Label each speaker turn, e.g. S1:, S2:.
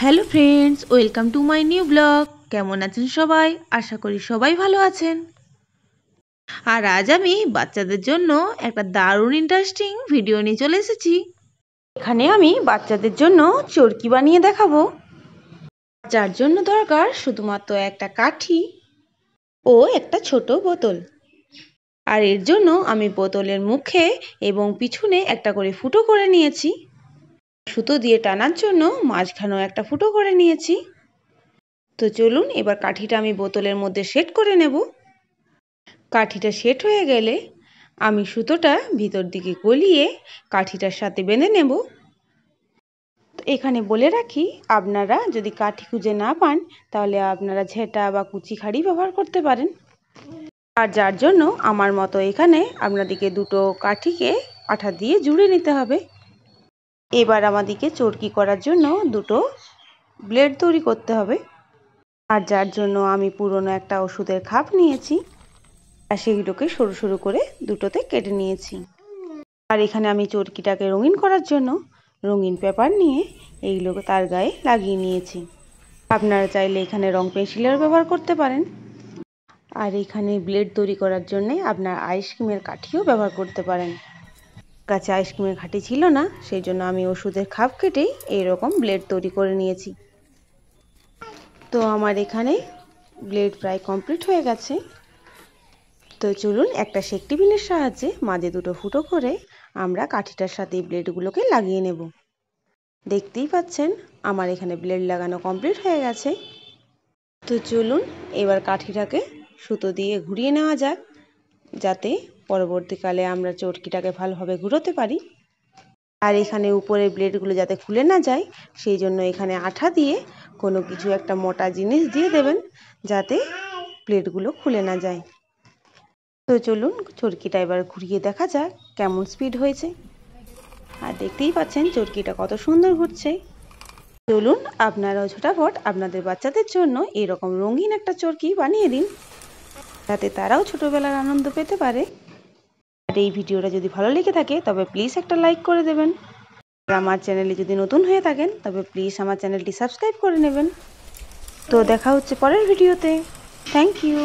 S1: Hello friends, welcome to my new blog. কেমন আছেন সবাই? আশা করি সবাই ভালো আছেন। আর আজ আমি বাচ্চাদের জন্য একটা দারুণ ইন্টারেস্টিং ভিডিও নিয়ে চলে এসেছি। এখানে আমি বাচ্চাদের জন্য চরকি বানিয়ে দেখাবো, যার জন্য দরকার শুধুমাত্র একটা কাঠি ও একটা ছোট বোতল। আর এর জন্য আমি বোতলের মুখে এবং পিছনে একটা করে ফুটো করে নিয়েছি। সুতো দিয়ে টানার জন্য মাঝখানেও একটা ফুটো করে নিয়েছি। তো চলুন এবার কাঠিটা আমি বোতলের মধ্যে সেট করে নেব। কাঠিটা সেট হয়ে গেলে আমি সুতোটা ভিতর দিকে গলিয়ে কাঠিটার সাথে বেঁধে নেব। তো এখানে বলে রাখি, আপনারা যদি কাঠি খুঁজে না পান তাহলে আপনারা ঝেঁটা বা কুচি খাড়ি ব্যবহার করতে পারেন। আর যার জন্য আমার মতো এখানে আপনাদেরকে দুটো কাঠিকে আঠা দিয়ে জুড়ে নিতে হবে। এবার আমাদেরকে চরকি করার জন্য দুটো ব্লেড তৈরি করতে হবে। আর যার জন্য আমি পুরনো একটা ওষুধের খাপ নিয়েছি আর সেগুলোকে সরু সরু করে দুটোতে কেটে নিয়েছি। আর এখানে আমি চরকিটাকে রঙিন করার জন্য রঙিন পেপার নিয়ে এইগুলোকে তার গায়ে লাগিয়ে নিয়েছি। আপনারা চাইলে এখানে রং পেন্সিলের ব্যবহার করতে পারেন। আর এখানে ব্লেড তৈরি করার জন্য আপনার আইসক্রিমের কাঠিও ব্যবহার করতে পারেন। কাছে আইসক্রিমের কাঠি ছিল না, সেই জন্য আমি ওষুধের খাপ কেটেই এইরকম ব্লেড তৈরি করে নিয়েছি। তো আমার এখানে ব্লেড প্রায় কমপ্লিট হয়ে গেছে। তো চলুন একটা সেকটি পিনের সাহায্যে মাঝে দুটো ফুটো করে আমরা কাঠিটার সাথে ব্লেডগুলোকে লাগিয়ে নেব। দেখতেই পাচ্ছেন আমার এখানে ব্লেড লাগানো কমপ্লিট হয়ে গেছে। তো চলুন এবার কাঠিটাকে সুতো দিয়ে ঘুরিয়ে নেওয়া যাক, যাতে পরবর্তীকালে আমরা চরকিটাকে ভালোভাবে ঘুরোতে পারি। আর এখানে উপরে ব্লেডগুলো যাতে খুলে না যায় সেই জন্য এখানে আঠা দিয়ে কোনো কিছু একটা মোটা জিনিস দিয়ে দেবেন, যাতে ব্লেডগুলো খুলে না যায়। তো চলুন চরকিটা এবার ঘুরিয়ে দেখা যাক কেমন স্পিড হয়েছে। আর দেখতেই পাচ্ছেন চরকিটা কত সুন্দর ঘুরছে। চলুন আপনারাও ঝটাফট আপনাদের বাচ্চাদের জন্য এরকম রঙিন একটা চরকি বানিয়ে দিন, যাতে তারাও ছোটবেলার আনন্দ পেতে পারে। আর এই ভিডিওটা যদি ভালো লেগে থাকে তবে প্লিজ একটা লাইক করে দেবেন। আর আমার চ্যানেলে যদি নতুন হয়ে থাকেন তবে প্লিজ আমার চ্যানেলটি সাবস্ক্রাইব করে নেবেন। তো দেখা হচ্ছে পরের ভিডিওতে। Thank you.